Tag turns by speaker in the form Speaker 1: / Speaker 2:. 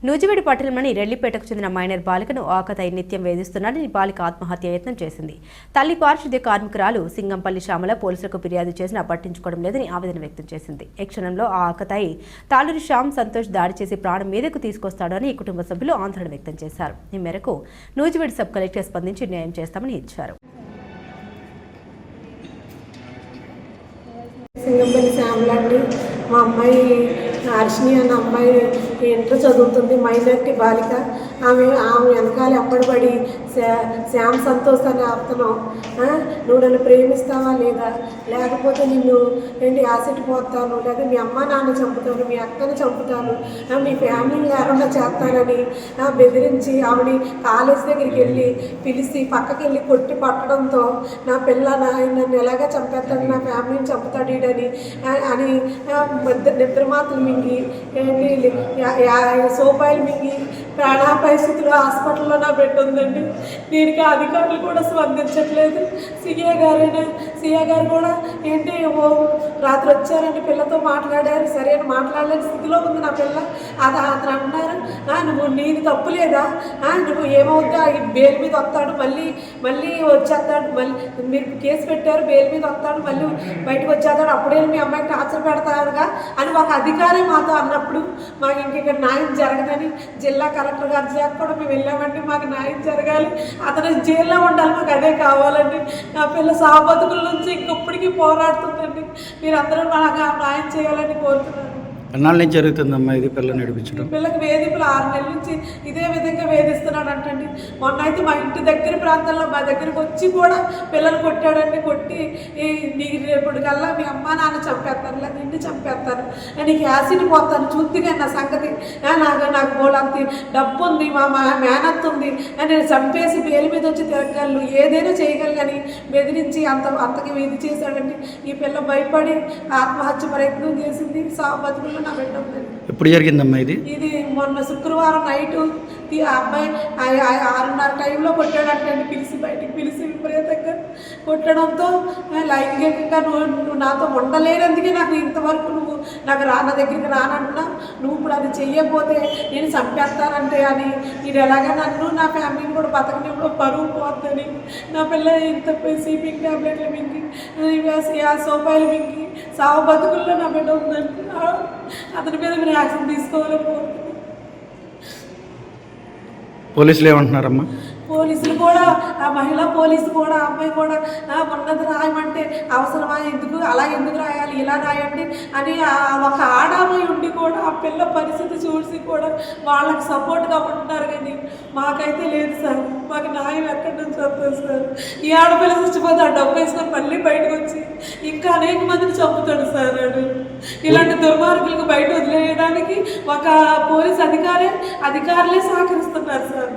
Speaker 1: నూజివీడు పట్టణంలోని రెల్లిపేటకు చెందిన మైనర్ బాలికను ఆకతాయి నిత్యం వేధిస్తున్నాడని బాలిక ఆత్మహత్య యత్నం చేసింది. తల్లి పారిశుద్ధ్య కార్మికురాలు సింగంపల్లి శ్యామల పోలీసులకు ఫిర్యాదు చేసినా పట్టించుకోవడం లేదని ఆవేదన వ్యక్తం చేసింది. ఈ క్షణంలో ఆ ఆకతాయి తాళూరి శ్యామ్ సంతోష్ దాడి చేసి ప్రాణం మీదకు తీసుకొస్తాడు అని కుటుంబ సభ్యులు ఆందోళన వ్యక్తం చేశారు. ఈ మేరకు నూజివీడు సబ్ కలెక్టర్ స్పందించి న్యాయం చేస్తామని ఇచ్చారు.
Speaker 2: సింగంపల్లి శ్యామల అండి, మా అమ్మాయి హర్షిని అన్న అమ్మాయి ఇంటర్ చదువుతుంది, మైనారిటీ బాలిక. ఆమె వెనకాల అప్పటిపడి శ్యామ్ సంతోష్ అని అతను నువ్వు నన్ను ప్రేమిస్తావా లేదా, లేకపోతే నిన్ను యాసిడ్ పోతాను, లేదా మీ అమ్మ నాన్న చంపుతాను, మీ అక్కని చంపుతాను, మీ ఫ్యామిలీని లేకుండా చేస్తానని బెదిరించి ఆమెని కాలేజ్ దగ్గరికి వెళ్ళి పిలిచి పక్కకి వెళ్ళి కొట్టి పట్టడంతో నా పిల్ల నన్ను ఎలాగ చంపేస్తాడు, నా ఫ్యామిలీని చంపుతాడు అని నిద్రమాతలు మింగి సోపాయిలు మింగి ప్రాణాపాయ స్థితిలో హాస్పిటల్లో నా బిడ్డ ఉందండి. దీనికి అధికారులు కూడా స్పందించట్లేదు. సిఏ గారు కూడా రాత్రి వచ్చారండి, పిల్లతో మాట్లాడారు, సరైన మాట్లాడలేని స్థితిలో ఉంది నా పిల్ల. అతను అన్నారు, నువ్వు నీది తప్పు లేదా, నువ్వు ఏమవుతా బెయిల్ మీద వస్తాడు, మళ్ళీ వచ్చేస్తాడు, మళ్ళీ మీరు కేసు పెట్టారు, బెయిల్ మీద వస్తాడు, మళ్ళీ బయటకు వచ్చేస్తాడు, అప్పుడే మీ అమ్మాయికి టార్చర్ పెడతారుగా అని ఒక అధికారి మాతో అన్నప్పుడు మాకు ఇక్కడ న్యాయం జరగదని జిల్లా కలెక్టర్ గారి దాకా కూడా మేము వెళ్ళామండి. మాకు న్యాయం జరగాలి, అతను జైల్లో ఉండాలి, మాకు అదే కావాలండి. నా పిల్ల సాబతుకుల నుంచి ఇంకొప్పటికీ పోరాడుతుందండి. మీరందరూ నాకు న్యాయం చేయాలని కోరుతున్నాను.
Speaker 3: ఎన్నాళ్ళ నుంచి జరుగుతుందమ్మా ఇది పిల్లలు నడిపించడం?
Speaker 2: పిల్లకి వేధింపులు 6 నెలల నుంచి ఇదే విధంగా వేధిస్తున్నాడు అంటండి. మొన్న అయితే మా ఇంటి దగ్గర ప్రాంతంలో మా దగ్గరికి వచ్చి కూడా పిల్లలు కొట్టాడండి. కొట్టి నీకు రేపటికల్లా మీ అమ్మ నాన్న చంపేస్తాను, లేదా నిన్ను చంపేస్తాను, నీకు యాసిడ్ పోతాను, చూద్దిగా నా సంగతి, నాకు బోలంత డబ్బు ఉంది, మా మేనత్ ఉంది, నేను చంపేసి బెయిల్ మీద వచ్చి తిరగలను, ఏదైనా చేయగలను బెదిరించి అంతకి ఇది చేశాడండి. ఈ పిల్ల భయపడి ఆత్మహత్య ప్రయత్నం చేసింది. బతుకుల్లో నా బిడ్డ ఉందండి.
Speaker 3: ఎప్పుడు జరిగిందమ్మా ఇది?
Speaker 2: ఇది మొన్న శుక్రవారం నైటు ఆ అబ్బాయి 6:30 టైంలో కొట్టాడంటండి. బయటికి పిలిచి విపరీతంగా కొట్టడంతో లైంగికంగా నువ్వు నాతో ఉండలేనందుకే నాకు ఇంతవరకు నువ్వు నా దగ్గరికి రానంటున్నా, నువ్వు ఇప్పుడు అది చెయ్యకపోతే నేను చంపేస్తానంటే అని ఇది ఎలాగా నన్ను నా ఫ్యామిలీని కూడా బతకనివ్వడం పరువు పోద్దని నా పిల్ల ఇంత స్లీపింగ్ ట్యాబ్లెట్లు మింగి సోపాయిలు మింగి సావు బతుకుల్లో నా బిడ్డ ఉందండి. అతని మీద మీరు యాక్షన్ తీసుకోవాలని కోరుతున్నాను.
Speaker 3: పోలీసులు ఏమంటున్నారమ్మా?
Speaker 2: పోలీసులు కూడా ఆ మహిళా పోలీసు కూడా అమ్మాయి కూడా ఉన్నది రాయమంటే అవసరమా, ఎందుకు రాయాలి, ఇలా రాయండి అని ఒక ఆడామై ఉండి కూడా ఆ పిల్ల పరిస్థితి చూసి కూడా వాళ్ళకి సపోర్ట్గా ఉంటున్నారు. కానీ మాకైతే లేదు సార్, మాకు న్యాయం ఎక్కడి నుంచి వస్తుంది సార్? ఈ ఆడపిల్ల చచ్చిపోతే ఆ డబ్బు వేసుకొని మళ్ళీ బయటకు వచ్చి ఇంకా అనేక మందిని చంపుతాడు సార్. ఇలాంటి దుర్మార్గులకు బయట వదిలేయడానికి ఒక పోలీస్ అధికారులే సహకరిస్తున్నారు సార్.